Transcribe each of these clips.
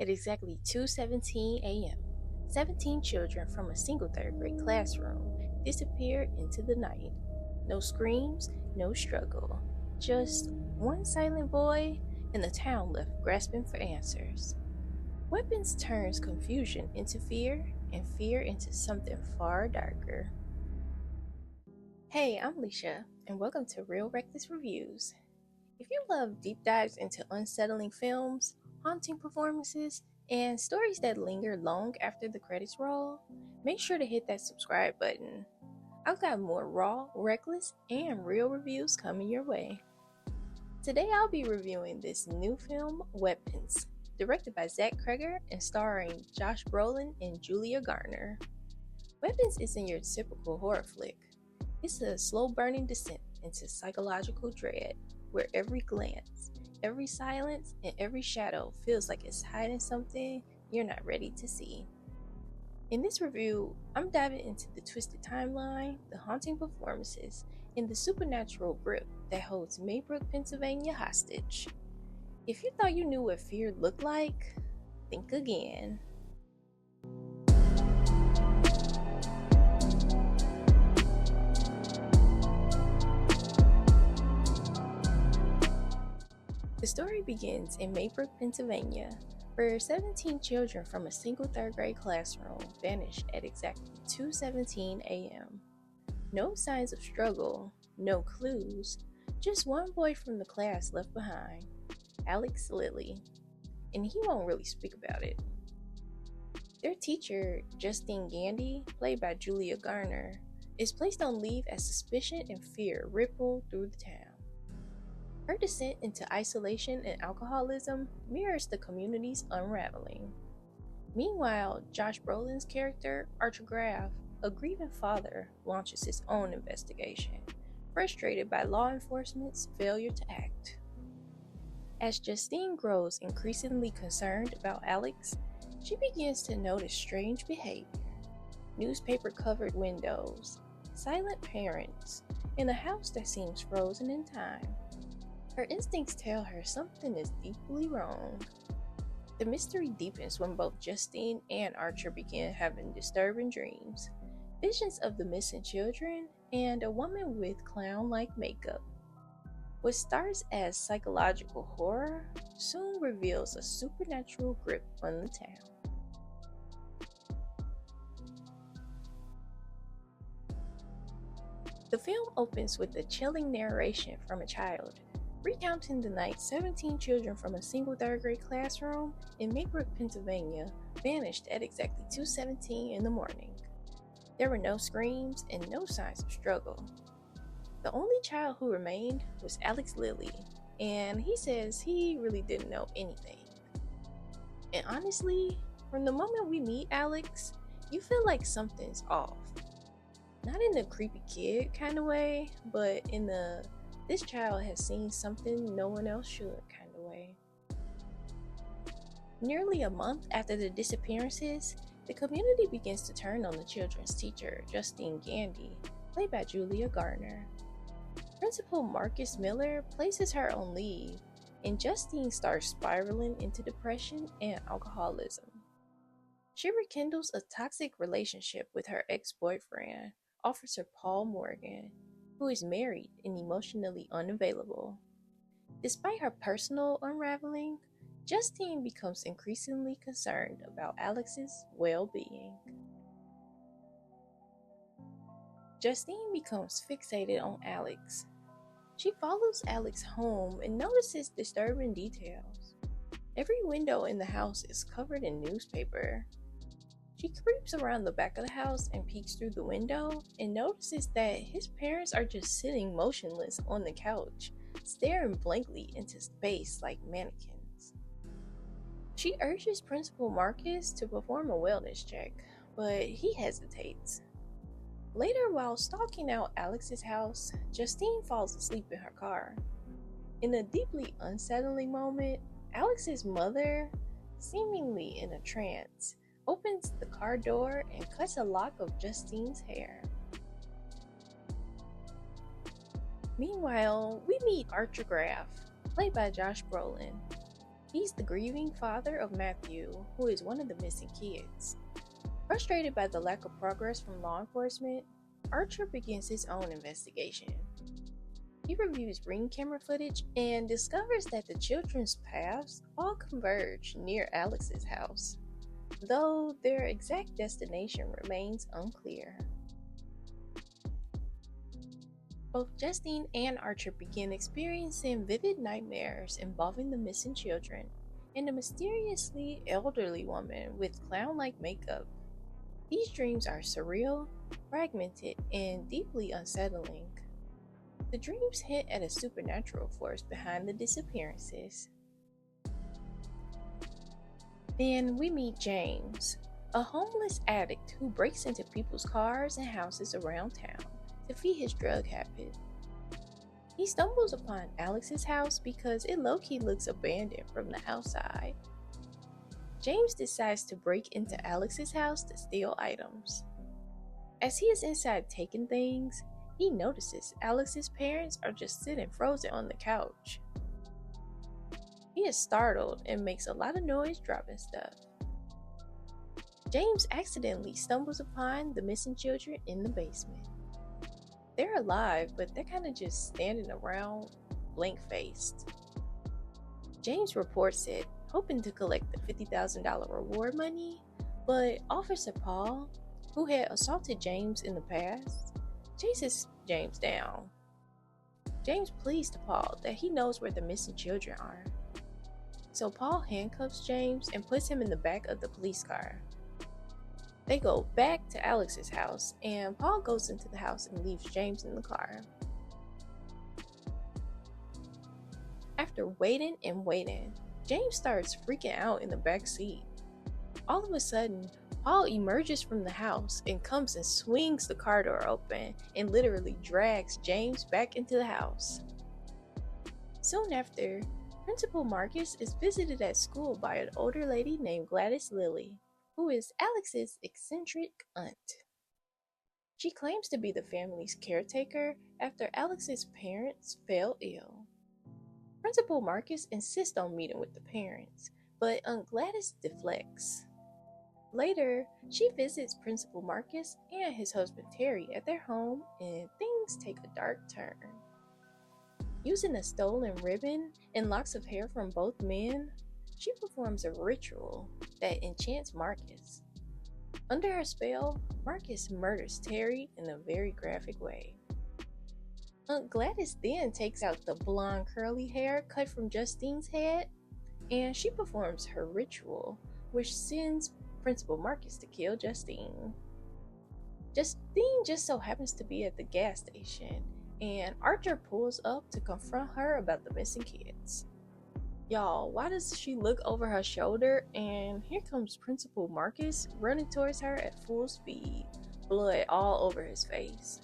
At exactly 2:17 a.m., 17 children from a single third grade classroom disappeared into the night. No screams, no struggle, just one silent boy and the town left grasping for answers. Weapons turns confusion into fear and fear into something far darker. Hey, I'm Leisha, and welcome to Real Reckless Reviews. If you love deep dives into unsettling films, haunting performances, and stories that linger long after the credits roll, make sure to hit that subscribe button. I've got more raw, reckless, and real reviews coming your way. Today I'll be reviewing this new film, Weapons, directed by Zach Cregger and starring Josh Brolin and Julia Garner. Weapons isn't your typical horror flick. It's a slow-burning descent into psychological dread, where every glance, every silence, and every shadow feels like it's hiding something you're not ready to see. In this review, I'm diving into the twisted timeline, the haunting performances, and the supernatural grip that holds Maybrook, Pennsylvania hostage. If you thought you knew what fear looked like, think again. The story begins in Maybrook, Pennsylvania, where 17 children from a single third grade classroom vanished at exactly 2:17 a.m. No signs of struggle, no clues, just one boy from the class left behind, Alex Lilly, and he won't really speak about it. Their teacher, Justine Gandy, played by Julia Garner, is placed on leave as suspicion and fear ripple through the town. Her descent into isolation and alcoholism mirrors the community's unraveling. Meanwhile, Josh Brolin's character, Archer Graff, a grieving father, launches his own investigation, frustrated by law enforcement's failure to act. As Justine grows increasingly concerned about Alex, she begins to notice strange behavior. Newspaper-covered windows, silent parents, and a house that seems frozen in time. Her instincts tell her something is deeply wrong. The mystery deepens when both Justine and Archer begin having disturbing dreams, visions of the missing children, and a woman with clown-like makeup. What starts as psychological horror soon reveals a supernatural grip on the town. The film opens with a chilling narration from a child, recounting the night 17 children from a single third grade classroom in Maybrook, Pennsylvania, vanished at exactly 2:17 in the morning. There were no screams and no signs of struggle. The only child who remained was Alex Lilly, and he says he really didn't know anything. And honestly, from the moment we meet Alex, you feel like something's off. Not in the creepy kid kind of way, but in the this child has seen something no one else should kind of way. Nearly a month after the disappearances, the community begins to turn on the children's teacher, Justine Gandy, played by Julia Garner. Principal Marcus Miller places her on leave, and Justine starts spiraling into depression and alcoholism. She rekindles a toxic relationship with her ex-boyfriend, Officer Paul Morgan, who is married and emotionally unavailable. Despite her personal unraveling, Justine becomes increasingly concerned about Alex's well-being. Justine becomes fixated on Alex. She follows Alex home and notices disturbing details. Every window in the house is covered in newspaper. She creeps around the back of the house and peeks through the window and notices that his parents are just sitting motionless on the couch, staring blankly into space like mannequins. She urges Principal Marcus to perform a wellness check, but he hesitates. Later, while stalking out Alex's house, Justine falls asleep in her car. In a deeply unsettling moment, Alex's mother, seemingly in a trance, opens the car door and cuts a lock of Justine's hair. Meanwhile, we meet Archer Graff, played by Josh Brolin. He's the grieving father of Matthew, who is one of the missing kids. Frustrated by the lack of progress from law enforcement, Archer begins his own investigation. He reviews ring camera footage and discovers that the children's paths all converge near Alex's house, though their exact destination remains unclear. Both Justine and Archer begin experiencing vivid nightmares involving the missing children and a mysteriously elderly woman with clown-like makeup. These dreams are surreal, fragmented, and deeply unsettling. The dreams hint at a supernatural force behind the disappearances. Then we meet James, a homeless addict who breaks into people's cars and houses around town to feed his drug habit. He stumbles upon Alex's house because it low-key looks abandoned from the outside. James decides to break into Alex's house to steal items. As he is inside taking things, he notices Alex's parents are just sitting frozen on the couch. He is startled and makes a lot of noise dropping stuff. James accidentally stumbles upon the missing children in the basement. They're alive, but they're kind of just standing around, blank-faced. James reports it, hoping to collect the $50,000 reward money, but Officer Paul, who had assaulted James in the past, chases James down. James pleads to Paul that he knows where the missing children are. So Paul handcuffs James and puts him in the back of the police car. They go back to Alex's house, and Paul goes into the house and leaves James in the car. After waiting and waiting, James starts freaking out in the back seat. All of a sudden, Paul emerges from the house and comes and swings the car door open and literally drags James back into the house. Soon after, Principal Marcus is visited at school by an older lady named Gladys Lilly, who is Alex's eccentric aunt. She claims to be the family's caretaker after Alex's parents fell ill. Principal Marcus insists on meeting with the parents, but Aunt Gladys deflects. Later, she visits Principal Marcus and his husband Terry at their home, and things take a dark turn. Using a stolen ribbon and locks of hair from both men, she performs a ritual that enchants Marcus. Under her spell, Marcus murders Terry in a very graphic way. Aunt Gladys then takes out the blonde curly hair cut from Justine's head, and she performs her ritual, which sends Principal Marcus to kill Justine. Justine just so happens to be at the gas station, and Archer pulls up to confront her about the missing kids. Y'all, why does she look over her shoulder, and here comes Principal Marcus running towards her at full speed, blood all over his face.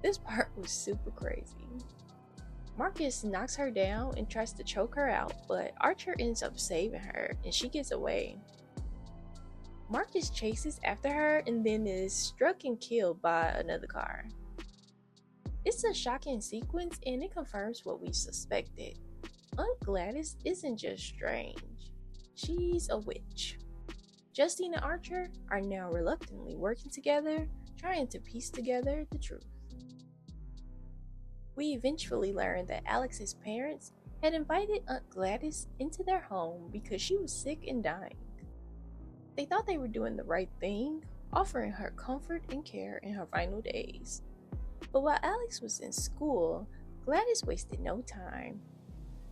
This part was super crazy. Marcus knocks her down and tries to choke her out, but Archer ends up saving her and she gets away. Marcus chases after her and then is struck and killed by another car. It's a shocking sequence and it confirms what we suspected. Aunt Gladys isn't just strange, she's a witch. Justine and Archer are now reluctantly working together, trying to piece together the truth. We eventually learn that Alex's parents had invited Aunt Gladys into their home because she was sick and dying. They thought they were doing the right thing, offering her comfort and care in her final days. But while Alex was in school, Gladys wasted no time.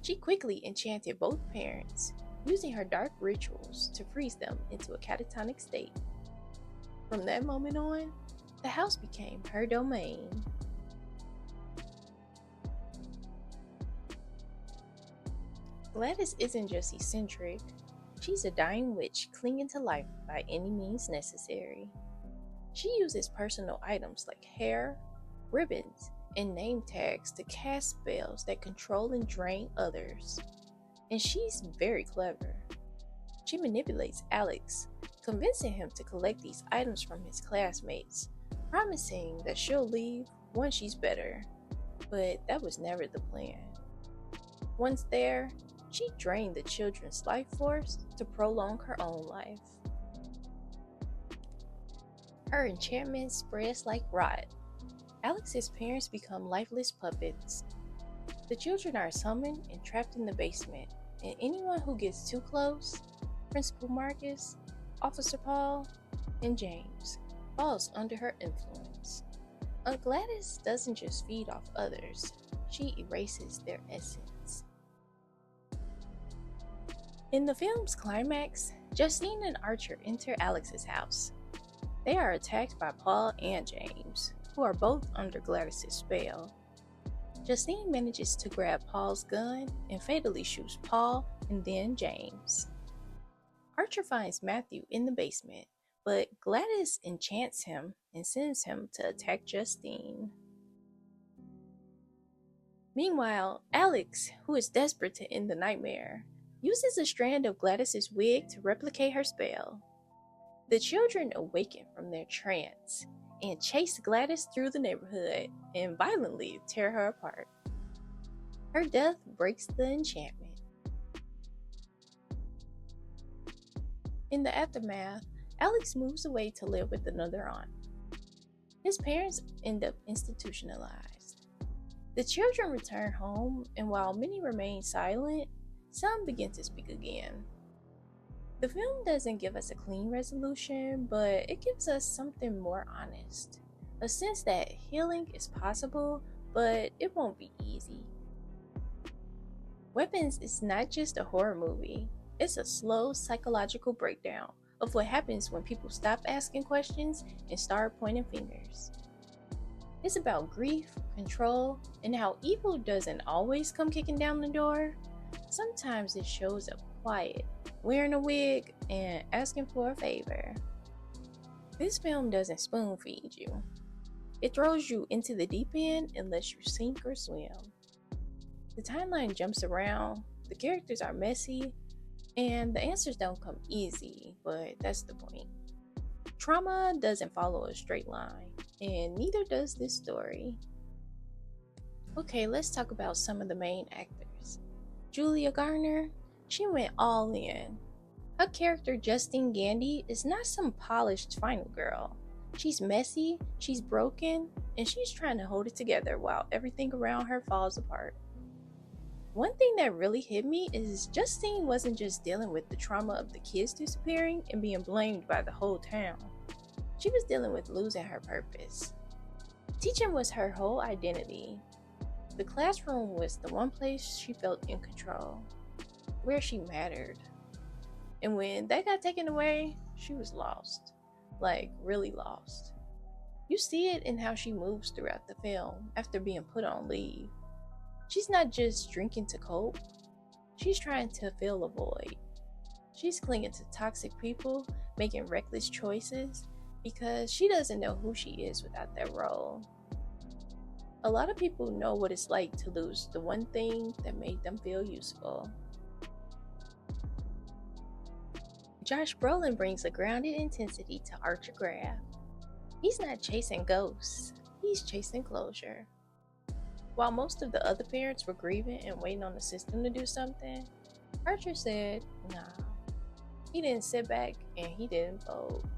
She quickly enchanted both parents, using her dark rituals to freeze them into a catatonic state. From that moment on, the house became her domain. Gladys isn't just eccentric, she's a dying witch clinging to life by any means necessary. She uses personal items like hair, ribbons, and name tags to cast spells that control and drain others. And she's very clever. She manipulates Alex, convincing him to collect these items from his classmates, promising that she'll leave once she's better. But that was never the plan. Once there, She drained the children's life force to prolong her own life. Her enchantment spreads like rot. Alex's parents become lifeless puppets. The children are summoned and trapped in the basement, and anyone who gets too close, Principal Marcus, Officer Paul, and James, falls under her influence. Gladys doesn't just feed off others, she erases their essence. In the film's climax, Justine and Archer enter Alex's house. They are attacked by Paul and James, who are both under Gladys's spell. Justine manages to grab Paul's gun and fatally shoots Paul and then James. Archer finds Matthew in the basement, but Gladys enchants him and sends him to attack Justine. Meanwhile, Alex, who is desperate to end the nightmare, uses a strand of Gladys's wig to replicate her spell. The children awaken from their trance and chase Gladys through the neighborhood and violently tear her apart. Her death breaks the enchantment. In the aftermath, Alex moves away to live with another aunt. His parents end up institutionalized. The children return home, and while many remain silent, some begin to speak again. The film doesn't give us a clean resolution, but it gives us something more honest. A sense that healing is possible, but it won't be easy. Weapons is not just a horror movie, it's a slow psychological breakdown of what happens when people stop asking questions and start pointing fingers. It's about grief, control, and how evil doesn't always come kicking down the door. Sometimes it shows up quiet, wearing a wig, and asking for a favor. This film doesn't spoon feed you. It throws you into the deep end and lets you sink or swim. The timeline jumps around, the characters are messy, and the answers don't come easy, but that's the point. Trauma doesn't follow a straight line, and neither does this story. Okay, let's talk about some of the main actors. Julia Garner, she went all in. Her character Justine Gandy is not some polished final girl. She's messy, she's broken, and she's trying to hold it together while everything around her falls apart. One thing that really hit me is Justine wasn't just dealing with the trauma of the kids disappearing and being blamed by the whole town. She was dealing with losing her purpose. Teaching was her whole identity. The classroom was the one place she felt in control, where she mattered. And when that got taken away, she was lost. Like, really lost. You see it in how she moves throughout the film after being put on leave. She's not just drinking to cope, she's trying to fill a void. She's clinging to toxic people, making reckless choices, because she doesn't know who she is without that role. A lot of people know what it's like to lose the one thing that made them feel useful. Josh Brolin brings a grounded intensity to Archer Graph. He's not chasing ghosts, he's chasing closure. While most of the other parents were grieving and waiting on the system to do something, Archer said, nah. He didn't sit back and he didn't fold.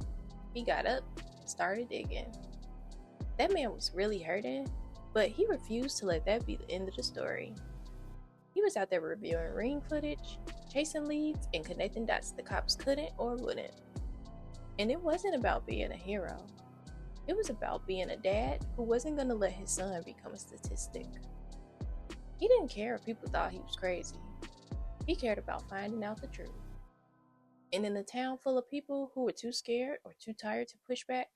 He got up and started digging. That man was really hurting, but he refused to let that be the end of the story. He was out there reviewing ring footage, chasing leads, and connecting dots the cops couldn't or wouldn't. And it wasn't about being a hero. It was about being a dad who wasn't going to let his son become a statistic. He didn't care if people thought he was crazy. He cared about finding out the truth. And in a town full of people who were too scared or too tired to push back,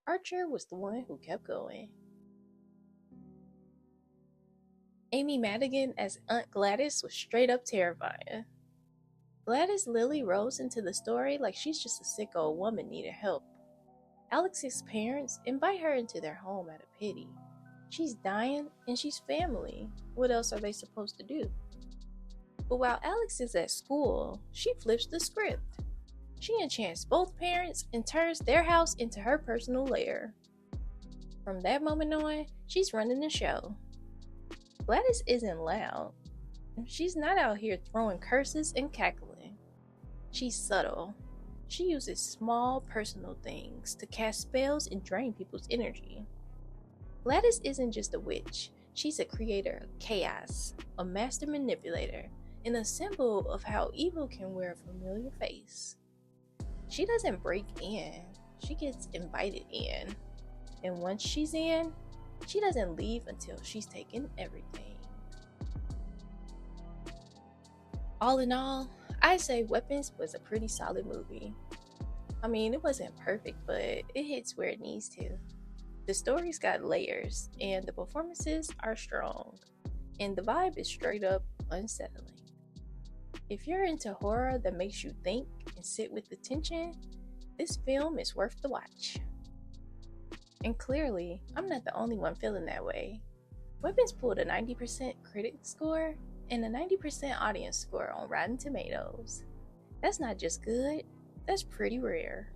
Archer was the one who kept going. Amy Madigan as Aunt Gladys was straight up terrifying. Gladys Lily rose into the story like she's just a sick old woman needing help. Alex's parents invite her into their home out of pity. She's dying and she's family. What else are they supposed to do? But while Alex is at school, she flips the script. She enchants both parents and turns their house into her personal lair. From that moment on, she's running the show. Gladys isn't loud. She's not out here throwing curses and cackling. She's subtle. She uses small personal things to cast spells and drain people's energy. Gladys isn't just a witch, she's a creator of chaos, a master manipulator, and a symbol of how evil can wear a familiar face. She doesn't break in, she gets invited in. And once she's in, she doesn't leave until she's taken everything. All in all, I say Weapons was a pretty solid movie. I mean, it wasn't perfect, but it hits where it needs to. The story's got layers, and the performances are strong, and the vibe is straight up unsettling. If you're into horror that makes you think and sit with the tension, this film is worth the watch. And clearly, I'm not the only one feeling that way. Weapons pulled a 90% critic score and a 90% audience score on Rotten Tomatoes. That's not just good, that's pretty rare,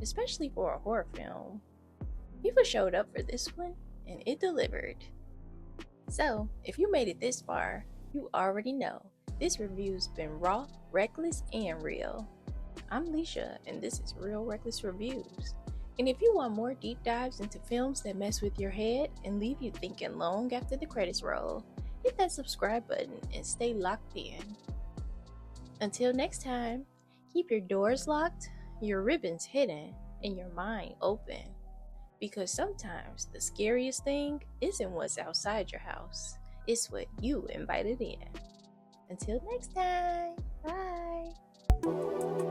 especially for a horror film. People showed up for this one, and it delivered. So, if you made it this far, you already know this review's been raw, reckless, and real. I'm Leisha, and this is Real Reckless Reviews. And if you want more deep dives into films that mess with your head and leave you thinking long after the credits roll, hit that subscribe button and stay locked in. Until next time, keep your doors locked, your ribbons hidden, and your mind open. Because sometimes the scariest thing isn't what's outside your house, it's what you invited in. Until next time, bye!